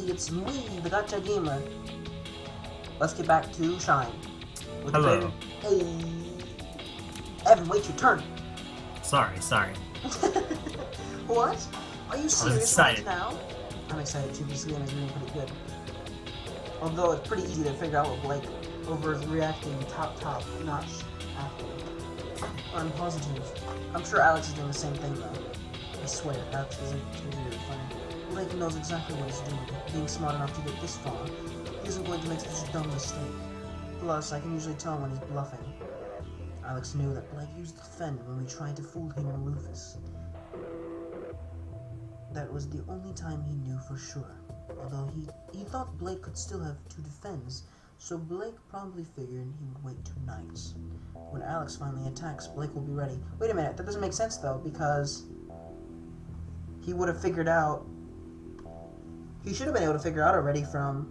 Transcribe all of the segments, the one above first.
it's me, the Gotcha Gamer. Let's get back to Shine. With Hello. Hey, Evan, wait your turn. Sorry. What? Are you serious excited. right now? I'm excited too. This game is really pretty good. Although it's pretty easy to figure out what Blake overreacting top notch after. I'm positive. I'm sure Alex is doing the same thing though. I swear, Alex isn't really funny. Blake knows exactly what he's doing. Being smart enough to get this far, he isn't going to make such a dumb mistake. Plus, I can usually tell when he's bluffing. Alex knew that Blake used to defend when we tried to fool him and Rufus. That was the only time he knew for sure. Although he thought Blake could still have 2 defends, so Blake probably figured he would wait 2 nights. When Alex finally attacks, Blake will be ready. Wait a minute, that doesn't make sense though, because he would have figured out... He should have been able to figure out already from...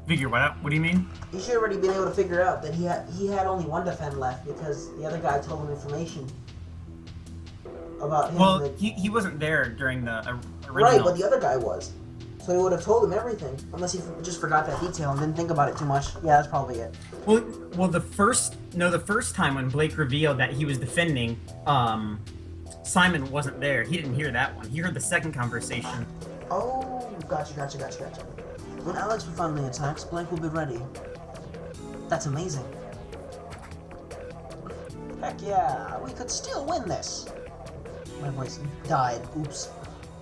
Figure what out? What do you mean? He should have already been able to figure out that he had only 1 defend left because the other guy told him information about him. Well, he wasn't there during the original. Right, but the other guy was. So he would have told him everything, unless he just forgot that detail and didn't think about it too much. Yeah, that's probably it. Well, the first time when Blake revealed that he was defending, Simon wasn't there. He didn't hear that one. He heard the second conversation. Oh, gotcha. When Alex finally attacks, Blake will be ready. That's amazing. Heck yeah, we could still win this. My voice died. Oops.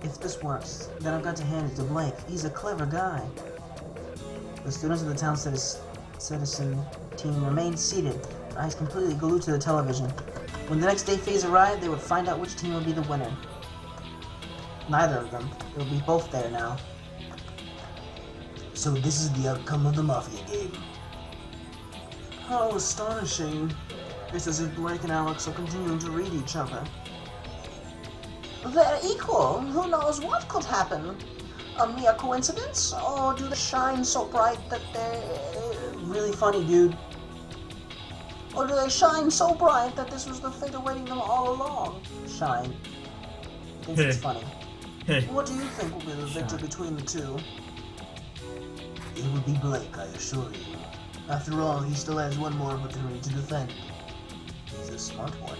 If this works, then I've got to hand it to Blake. He's a clever guy. The students of the town citizen team remained seated, eyes completely glued to the television. When the next day phase arrived, they would find out which team would be the winner. Neither of them. It would be both there now. So this is the outcome of the Mafia game. How astonishing. It's as if Blake and Alex are continuing to read each other. They're equal. Who knows what could happen? A mere coincidence? Or do they shine so bright that they're... Really funny, dude. Or do they shine so bright that this was the fate awaiting them all along? Shine. Thinks it's funny. What do you think will be the victor between the two? It would be Blake, I assure you. After all, he still has 1 more opportunity to defend. He's a smart one.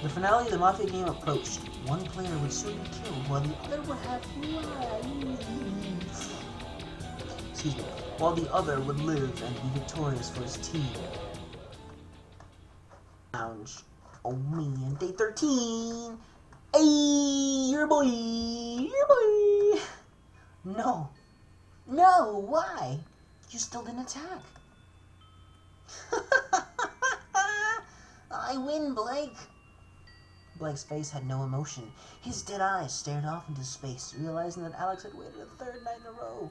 The finale of the Mafia game approached. One player would soon be killed, while the other would have while the other would live and be victorious for his team. Lounge. Oh man, day 13! Hey, your boy! No, why? You still didn't attack. I win, Blake. Blake's face had no emotion. His dead eyes stared off into space, realizing that Alex had waited a 3rd night in a row.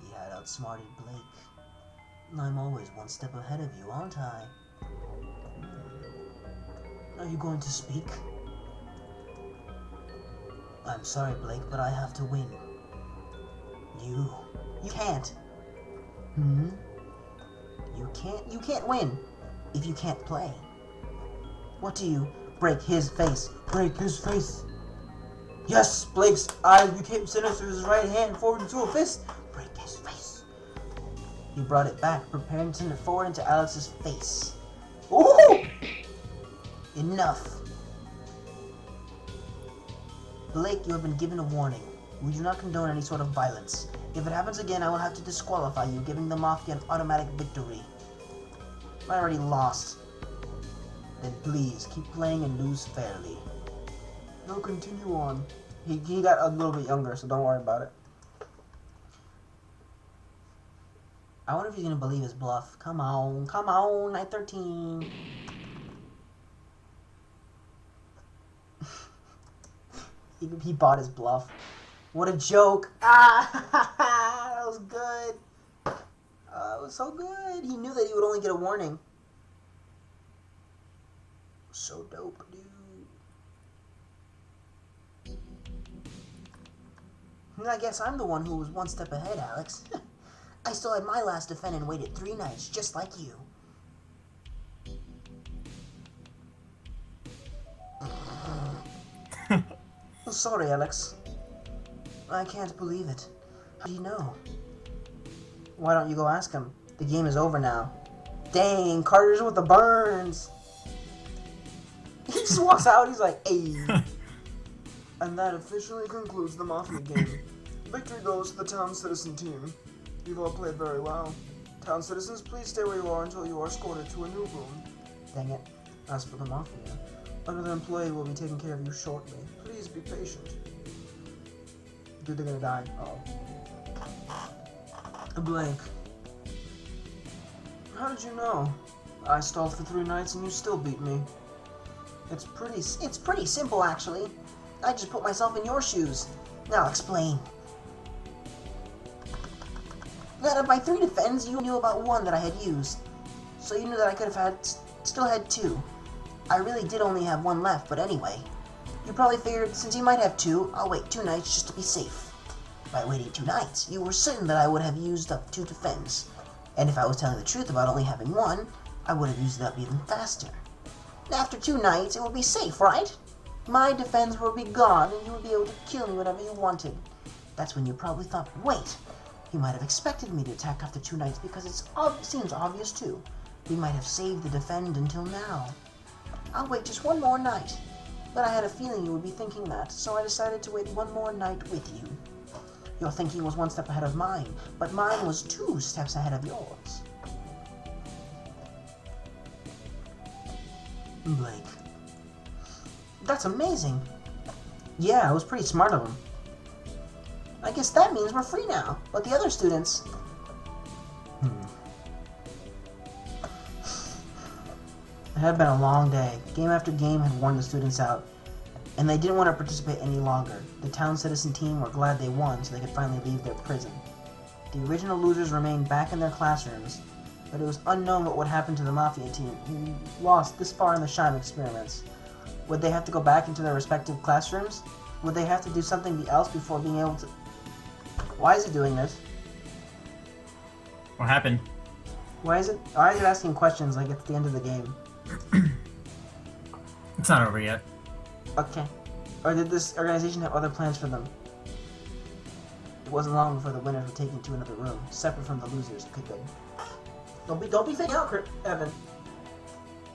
He had outsmarted Blake. I'm always 1 step ahead of you, aren't I? Are you going to speak? I'm sorry, Blake, but I have to win. You can't. You can't win if you can't play. What do you... Break his face. Break his face. Yes, Blake's eyes became sinister, his right hand forward into a fist. Break his face. He brought it back, preparing to send it forward into Alex's face. Ooh! Enough. Blake, you have been given a warning. We do not condone any sort of violence. If it happens again, I will have to disqualify you, giving the Mafia an automatic victory. I already lost. Then please, keep playing and lose fairly. No, continue on. He got a little bit younger, so don't worry about it. I wonder if he's gonna believe his bluff. Come on, night 13. he bought his bluff. What a joke. That was good. It was so good. He knew that he would only get a warning. So dope, dude. I guess I'm the one who was 1 step ahead, Alex. I still had my last defend and waited 3 nights, just like you. Sorry, Alex. I can't believe it. How do you know? Why don't you go ask him? The game is over now. Dang, Carter's with the burns. He just walks out, he's like, hey. And that officially concludes the Mafia game. Victory goes to the Town Citizen team. You've all played very well. Town Citizens, please stay where you are until you are escorted to a new room. Dang it. As for the Mafia, another employee will be taking care of you shortly. Please be patient. Dude, they're gonna die. Uh-oh. A blank. How did you know? I stalled for 3 nights and you still beat me. It's pretty simple, actually. I just put myself in your shoes. Now explain. Out of my 3 defends, you knew about 1 that I had used. So you knew that I could have still had 2. I really did only have 1 left, but anyway. You probably figured, since you might have 2, I'll wait 2 nights just to be safe. By waiting 2 nights, you were certain that I would have used up 2 defends. And if I was telling the truth about only having 1, I would have used it up even faster. After 2 nights, it would be safe, right? My defense would be gone, and you would be able to kill me whenever you wanted. That's when you probably thought, wait, you might have expected me to attack after 2 nights because it seems obvious too. We might have saved the defend until now. I'll wait just 1 more night. But I had a feeling you would be thinking that, so I decided to wait 1 more night with you. Your thinking was 1 step ahead of mine, but mine was 2 steps ahead of yours. Blake. That's amazing. Yeah, it was pretty smart of him. I guess that means we're free now, but the other students... It had been a long day. Game after game had worn the students out, and they didn't want to participate any longer. The Town Citizen team were glad they won so they could finally leave their prison. The original losers remained back in their classrooms, but it was unknown what would happen to the Mafia team, who lost this far in the Shime experiments. Would they have to go back into their respective classrooms? Would they have to do something else before being able to... Why is it doing this? What happened? Why is it asking questions like it's the end of the game? It's not over yet. Okay. Or did this organization have other plans for them? It wasn't long before the winners were taken to another room, separate from the losers. Okay, good. Don't be faking out, Evan.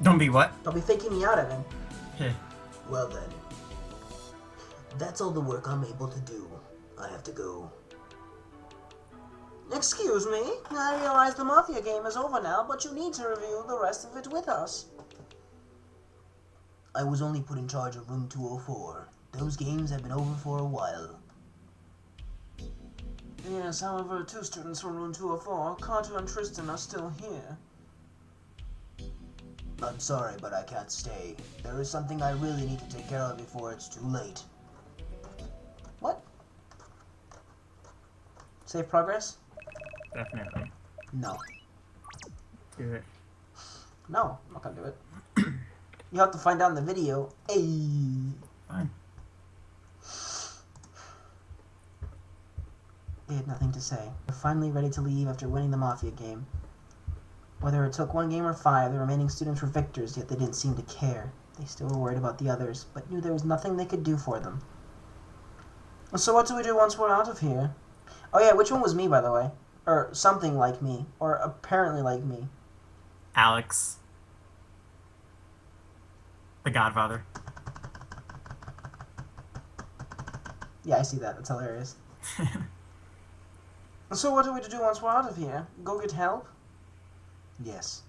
Don't be what? Don't be faking me out, Evan. Heh. Well then. That's all the work I'm able to do. I have to go. Excuse me, I realize the Mafia game is over now, but you need to review the rest of it with us. I was only put in charge of room 204. Those games have been over for a while. Yes, however, 2 students from room 204, Carter and Tristan, are still here. I'm sorry, but I can't stay. There is something I really need to take care of before it's too late. What? Save progress? Definitely. No. Do it. No, I'm not gonna do it. You have to find out in the video. Hey. Fine. They had nothing to say. They're finally ready to leave after winning the Mafia game. Whether it took 1 game or 5, the remaining students were victors, yet they didn't seem to care. They still were worried about the others, but knew there was nothing they could do for them. So what do we do once we're out of here? Oh yeah, which one was me, by the way? Or something like me. Or apparently like me. Alex. The Godfather. Yeah, I see that. That's hilarious. So what do we do once we're out of here? Go get help? Yes.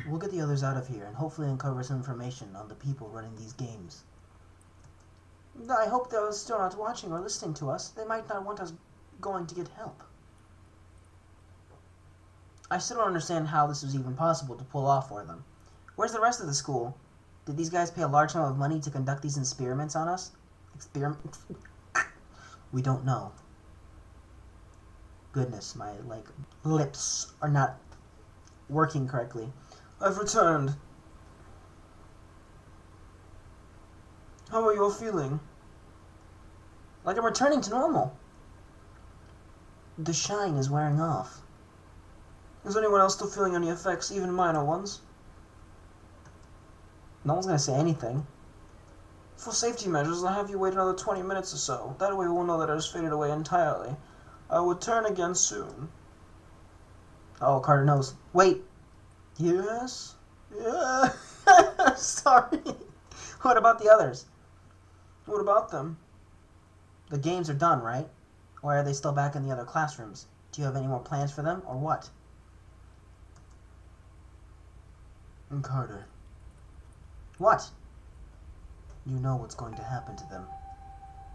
We'll get the others out of here and hopefully uncover some information on the people running these games. I hope they're still not watching or listening to us. They might not want us going to get help. I still don't understand how this was even possible to pull off for them. Where's the rest of the school? Did these guys pay a large sum of money to conduct these experiments on us? We don't know. Goodness, my, lips are not working correctly. I've returned. How are you all feeling? Like I'm returning to normal. The shine is wearing off. Is anyone else still feeling any effects, even minor ones? No one's gonna say anything. For safety measures, I'll have you wait another 20 minutes or so. That way we'll know that it has faded away entirely. I will turn again soon. Oh, Carter knows. Wait. Yes? Yeah. Sorry. What about the others? What about them? The games are done, right? Or are they still back in the other classrooms? Do you have any more plans for them, or what? And Carter. What? You know what's going to happen to them.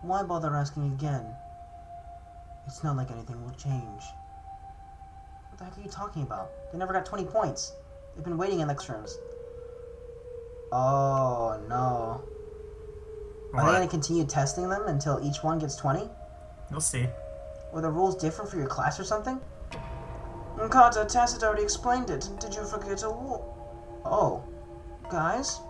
Why bother asking again? It's not like anything will change. What the heck are you talking about? They never got 20 points. They've been waiting in the classrooms. Oh, no. Are they going to continue testing them until each one gets 20? We'll see. Were the rules different for your class or something? Carter, Tacit already explained it. Did you forget a rule? Oh. Guys?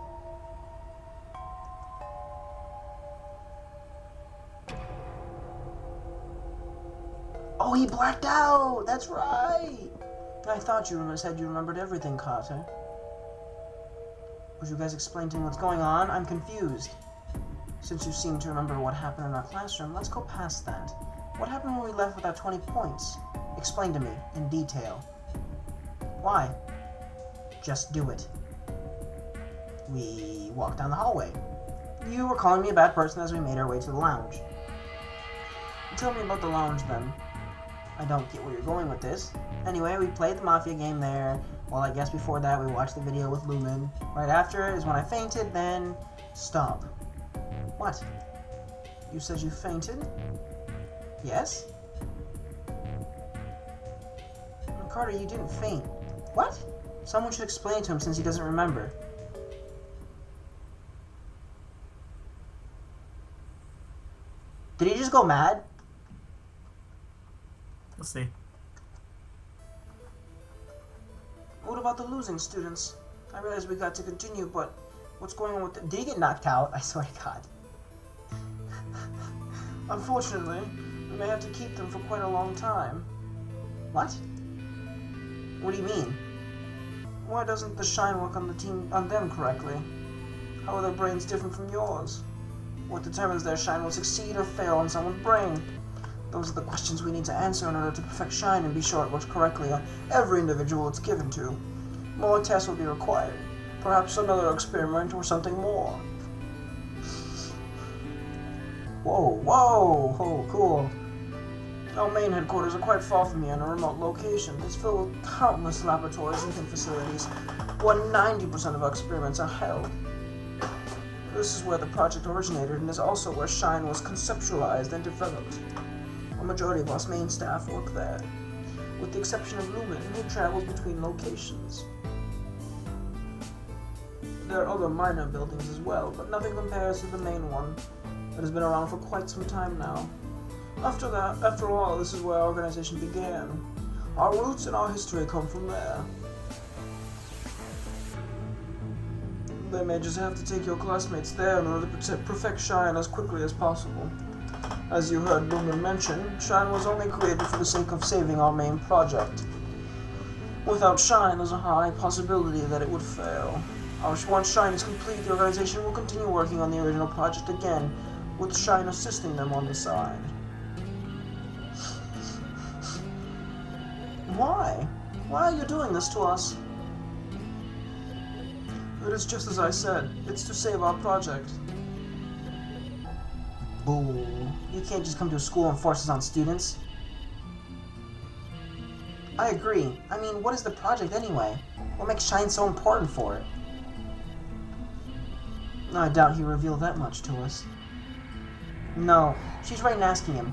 Oh, he blacked out! That's right! I thought you said you remembered everything, Carter. Would you guys explain to me what's going on? I'm confused. Since you seem to remember what happened in our classroom, let's go past that. What happened when we left without 20 points? Explain to me, in detail. Why? Just do it. We walked down the hallway. You were calling me a bad person as we made our way to the lounge. Tell me about the lounge, then. I don't get where you're going with this. Anyway, we played the Mafia game there. Well, I guess before that, we watched the video with Lumen. Right after is when I fainted, then... Stop. What? You said you fainted? Yes? Carter, you didn't faint. What? Someone should explain to him since he doesn't remember. Did he just go mad? We'll see. What about the losing students? I realize we got to continue, but what's going on with the... Did he get knocked out? I swear to God. Unfortunately, we may have to keep them for quite a long time. What? What do you mean? Why doesn't the shine work on them correctly? How are their brains different from yours? What determines their shine will succeed or fail on someone's brain? Those are the questions we need to answer in order to perfect shine and be sure it works correctly on every individual it's given to. More tests will be required. Perhaps another experiment or something more. Whoa, whoa, oh, cool. Our main headquarters are quite far from here in a remote location. It's filled with countless laboratories and facilities where 90% of our experiments are held. This is where the project originated and is also where Shine was conceptualized and developed. A majority of us main staff work there, with the exception of Lumen, who travels between locations. There are other minor buildings as well, but nothing compares to the main one that has been around for quite some time now. After all, this is where our organization began. Our roots and our history come from there. They may just have to take your classmates there in order to perfect Shine as quickly as possible. As you heard Lumen mention, Shine was only created for the sake of saving our main project. Without Shine, there's a high possibility that it would fail. Once Shine is complete, the organization will continue working on the original project again, with Shine assisting them on the side. Why? Why are you doing this to us? It is just as I said. It's to save our project. Boo. You can't just come to a school and force us on students. I agree. I mean, what is the project anyway? What makes Shine so important for it? I doubt he revealed that much to us. No, she's right in asking him.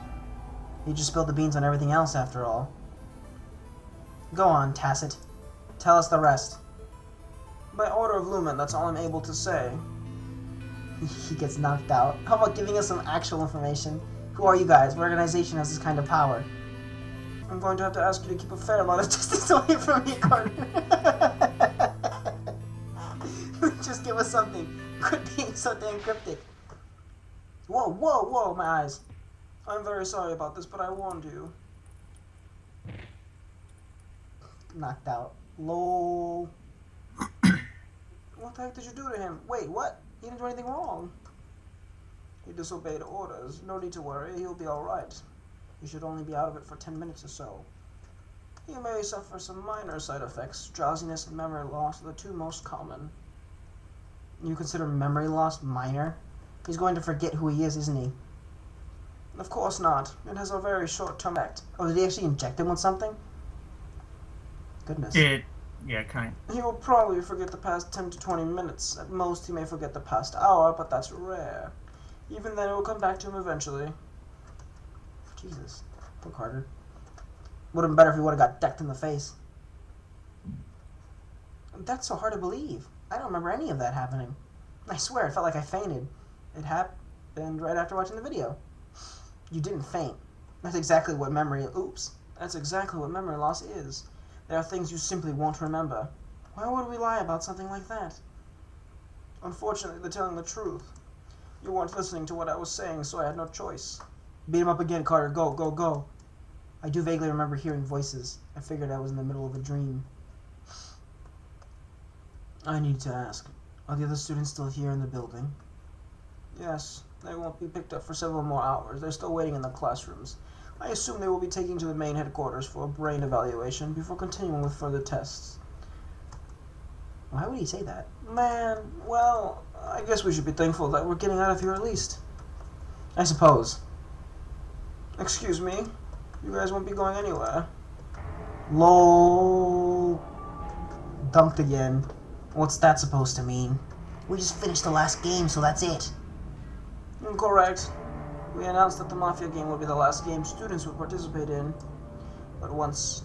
He just spilled the beans on everything else after all. Go on, Tacit. Tell us the rest. By order of Lumen, that's all I'm able to say. He gets knocked out. How about giving us some actual information? Who are you guys? What organization has this kind of power? I'm going to have to ask you to keep a fair amount of distance away from me, Carter. Just give us something. Quit being so damn cryptic. Whoa, whoa, whoa, my eyes. I'm very sorry about this, but I warned you. Knocked out. Lol. What the heck did you do to him? Wait, what? He didn't do anything wrong. He disobeyed orders. No need to worry, he'll be alright. He should only be out of it for 10 minutes or so. He may suffer some minor side effects. Drowsiness and memory loss are the two most common. You consider memory loss minor? He's going to forget who he is, isn't he? Of course not. It has a very short-term effect. Oh, did he actually inject him with something? Goodness. Yeah, kind. He will probably forget the past 10 to 20 minutes. At most, he may forget the past hour, but that's rare. Even then, it will come back to him eventually. Jesus. Poor Carter. Would have been better if he would have got decked in the face. That's so hard to believe. I don't remember any of that happening. I swear, it felt like I fainted. It happened right after watching the video. You didn't faint. That's exactly what memory... Oops. That's exactly what memory loss is. There are things you simply won't remember. Why would we lie about something like that? Unfortunately, they're telling the truth. You weren't listening to what I was saying, so I had no choice. Beat him up again, Carter. Go, go, go. I do vaguely remember hearing voices. I figured I was in the middle of a dream. I need to ask. Are the other students still here in the building? Yes. They won't be picked up for several more hours. They're still waiting in the classrooms. I assume they will be taken to the main headquarters for a brain evaluation before continuing with further tests. Why would he say that? Man, well, I guess we should be thankful that we're getting out of here at least. I suppose. Excuse me? You guys won't be going anywhere. LOL. Dunked again. What's that supposed to mean? We just finished the last game, so that's it. Incorrect. We announced that the Mafia game would be the last game students would participate in. But at once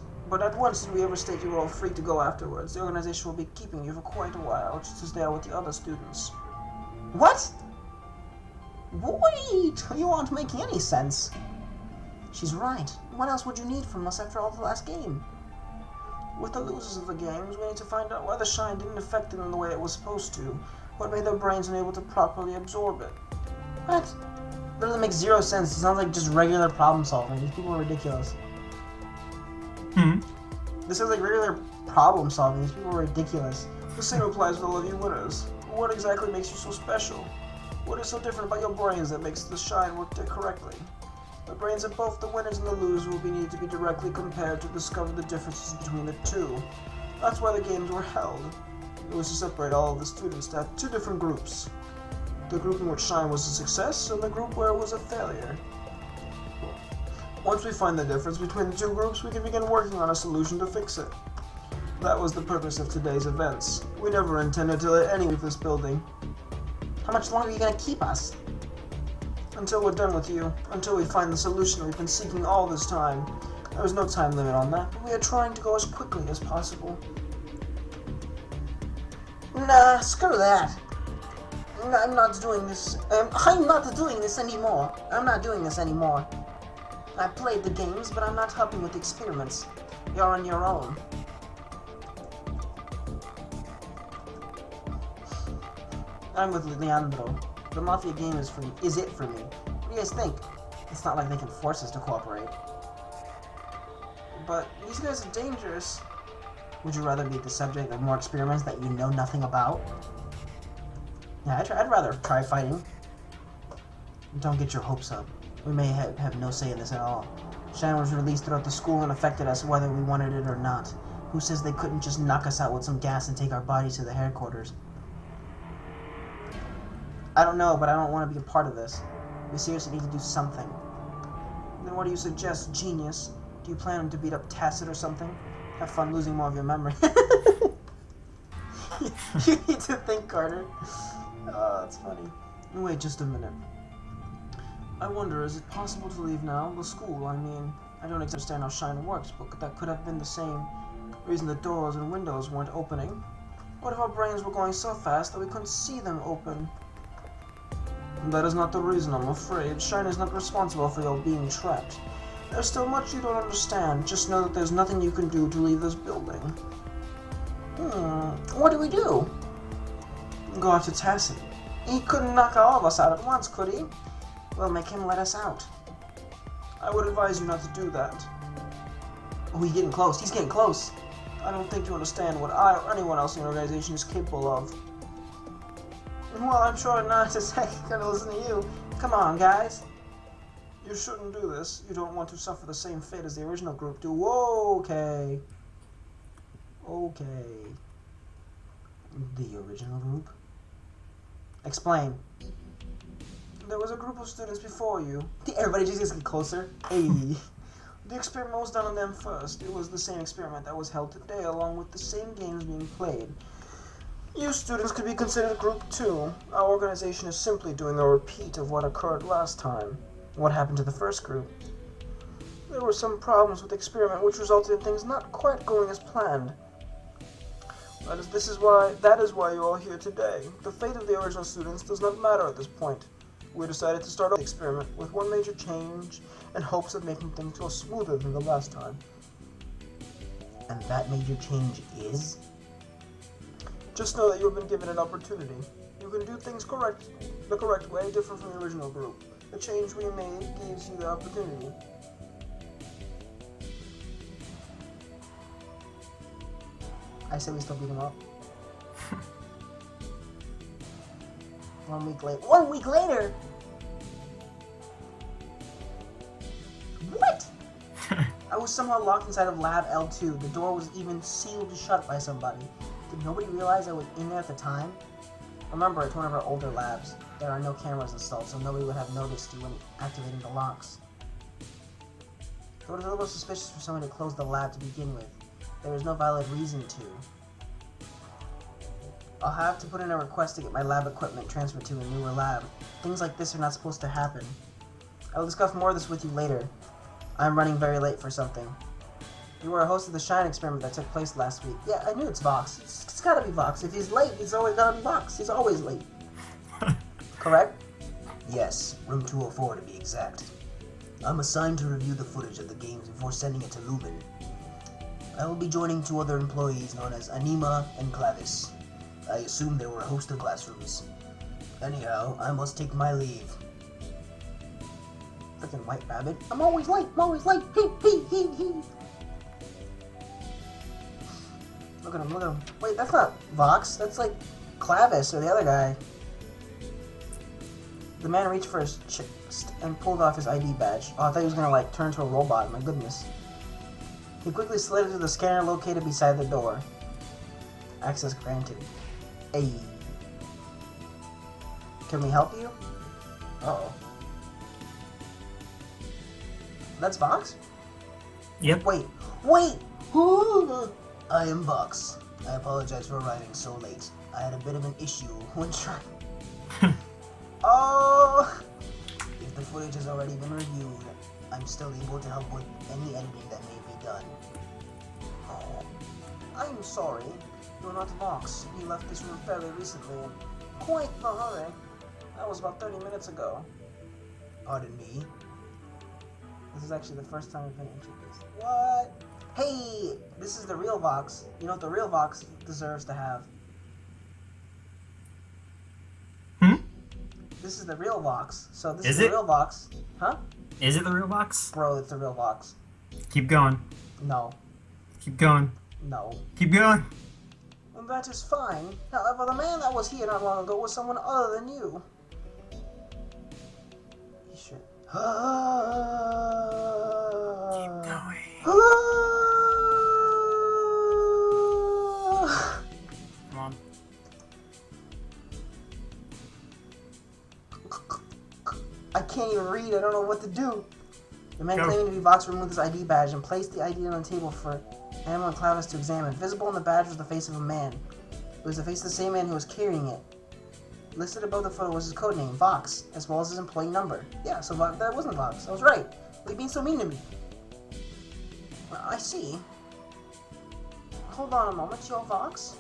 did we ever state you were all free to go afterwards. The organization will be keeping you for quite a while, just to stay out with the other students. What? Wait! You aren't making any sense. She's right. What else would you need from us after all the last game? With the losers of the games, we need to find out why the shine didn't affect them in the way it was supposed to. What made their brains unable to properly absorb it. What? That doesn't make zero sense. It sounds like just regular problem solving. These people are ridiculous. This sounds like regular problem solving. These people are ridiculous. The same applies with all of you winners. What exactly makes you so special? What is so different about your brains that makes the shine work correctly? The brains of both the winners and the losers will be needed to be directly compared to discover the differences between the two. That's why the games were held. It was to separate all of the students to have two different groups. The group in which shine was a success, and the group where it was a failure. Once we find the difference between the two groups, we can begin working on a solution to fix it. That was the purpose of today's events. We never intended to let anyone leave this building. How much longer are you going to keep us? Until we're done with you. Until we find the solution we've been seeking all this time. There was no time limit on that, but we are trying to go as quickly as possible. Nah, screw that. I'm not doing this. I'm not doing this anymore. I'm not doing this anymore. I played the games, but I'm not helping with the experiments. You're on your own. I'm with Leandro. The Mafia game is it for me? What do you guys think? It's not like they can force us to cooperate. But these guys are dangerous. Would you rather be the subject of more experiments that you know nothing about? Yeah, I'd rather try fighting. Don't get your hopes up. We may have no say in this at all. Shine was released throughout the school and affected us whether we wanted it or not. Who says they couldn't just knock us out with some gas and take our bodies to the headquarters? I don't know, but I don't want to be a part of this. We seriously need to do something. Then what do you suggest, genius? Do you plan to beat up Tacit or something? Have fun losing more of your memory. You need to think, Carter. Oh, that's funny. Wait just a minute. I wonder, is it possible to leave now? The school, I mean. I don't understand how Shine works, but that could have been the same reason the doors and windows weren't opening. What if our brains were going so fast that we couldn't see them open? That is not the reason, I'm afraid. Shine is not responsible for your being trapped. There's still much you don't understand. Just know that there's nothing you can do to leave this building. What do we do? Go after Tacit. He couldn't knock all of us out at once, could he? We'll make him let us out. I would advise you not to do that. Oh, he's getting close. He's getting close. I don't think you understand what I or anyone else in the organization is capable of. Well, I'm sure not. Just gonna listen to you. If Come on, guys. You shouldn't do this. You don't want to suffer the same fate as the original group do. Whoa, okay. Okay. The original group? Explain. There was a group of students before you. Everybody just gets closer. Hey. The experiment was done on them first. It was the same experiment that was held today, along with the same games being played. You students could be considered Group 2. Our organization is simply doing a repeat of what occurred last time. What happened to the first group? There were some problems with the experiment which resulted in things not quite going as planned. That is why you're all here today. The fate of the original students does not matter at this point. We decided to start the experiment with one major change in hopes of making things go smoother than the last time. And that major change is? Just know that you have been given an opportunity. You can do things the correct way, different from the original group. The change we made gives you the opportunity. I say we still beat him up. 1 week later. 1 week later? What? I was somehow locked inside of Lab L2. The door was even sealed shut by somebody. Did nobody realize I was in there at the time? Remember, it's one of our older labs. There are no cameras installed, so nobody would have noticed you when activating the locks. It was a little suspicious for someone to close the lab to begin with. There was no valid reason to. I'll have to put in a request to get my lab equipment transferred to a newer lab. Things like this are not supposed to happen. I will discuss more of this with you later. I'm running very late for something. You were a host of the Shine experiment that took place last week. Yeah, I knew it's Vox. It's gotta be Vox. If he's late, it's always gotta be Vox. He's always late. Correct? Yes, room 204 to be exact. I'm assigned to review the footage of the games before sending it to Lumen. I will be joining 2 other employees known as Anima and Clavis. I assume they were a host of classrooms. Anyhow, I must take my leave. Freaking white rabbit. I'm always late. He. Look at him. Wait, that's not Vox. That's like Clavis or the other guy. The man reached for his chest and pulled off his ID badge. Oh, I thought he was gonna like turn into a robot. My goodness. He quickly slid into the scanner located beside the door. Access granted. Hey. Can we help you? Uh-oh. That's Vox? Yep. Wait! I am Vox. I apologize for arriving so late. I had a bit of an issue when trying... Oh! If the footage has already been reviewed, I'm still able to help with any editing that may be done. Oh, I'm sorry. You're not Vox. You left this room fairly recently in quite the hurry. That was about 30 minutes ago. Pardon me? This is actually the first time I've been introduced. What? Hey! This is the real Vox. You know what the real Vox deserves to have? This is the real Vox. So this is the real Vox. Huh? Is it the real Vox? Bro, it's the real Vox. Keep going. No. Keep going. No. Keep going. And that is fine. However, the man that was here not long ago was someone other than you. He should. Keep going. Come on. I can't even read. I don't know what to do. The man claiming to be Vox removed his ID badge and placed the ID on the table for Animal and Clavis to examine. Visible on the badge was the face of a man. It was the face of the same man who was carrying it. Listed above the photo was his codename, Vox, as well as his employee number. Yeah, so that wasn't Vox. I was right. Why are you being so mean to me? Well, I see. Hold on a moment, you're Vox?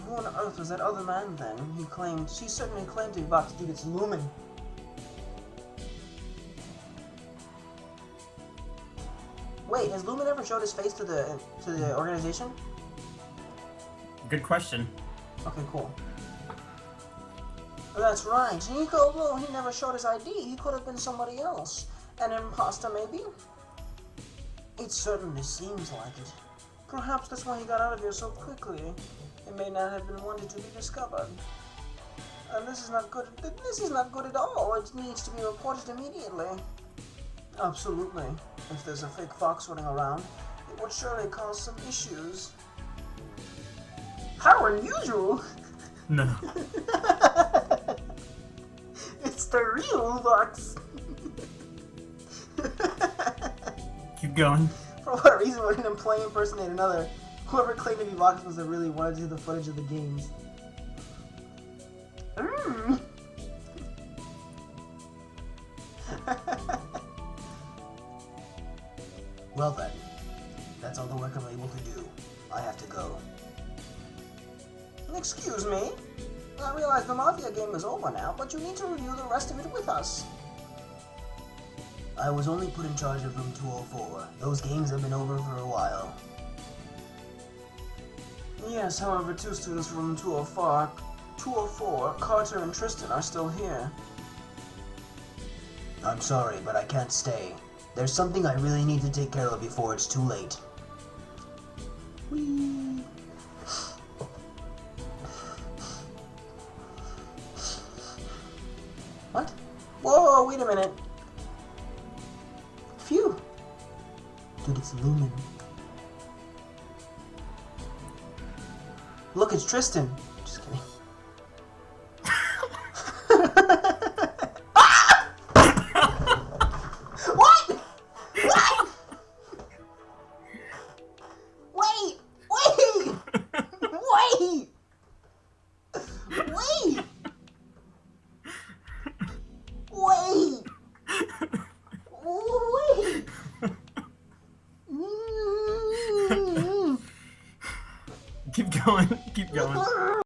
Who on earth was that other man then? She certainly claimed to be Vox due to its Lumen. Wait, has Lumen ever showed his face to the organization? Good question. Okay, cool. That's right. Well, he never showed his ID. He could have been somebody else. An imposter, maybe? It certainly seems like it. Perhaps that's why he got out of here so quickly. It may not have been wanted to be discovered. And this is not good. This is not good at all. It needs to be reported immediately. Absolutely. If there's a fake fox running around, it would surely cause some issues. How unusual! No. It's the real fox. Keep going. For what reason would an employee impersonate another? Whoever claimed to be Vox must have really wanted to see the footage of the games. Well then, that's all the work I'm able to do. I have to go. Excuse me? I realize the Mafia game is over now, but you need to review the rest of it with us. I was only put in charge of room 204. Those games have been over for a while. Yes, however, two students from room 204, Carter and Tristan, are still here. I'm sorry, but I can't stay. There's something I really need to take care of before it's too late. Whee! What? Whoa, wait a minute. Phew. Dude, it's Lumen. Look, it's Tristan. Just kidding. What? What? Wait! Wait! Wait! Wait! Wait! Wait! Keep going. Keep going.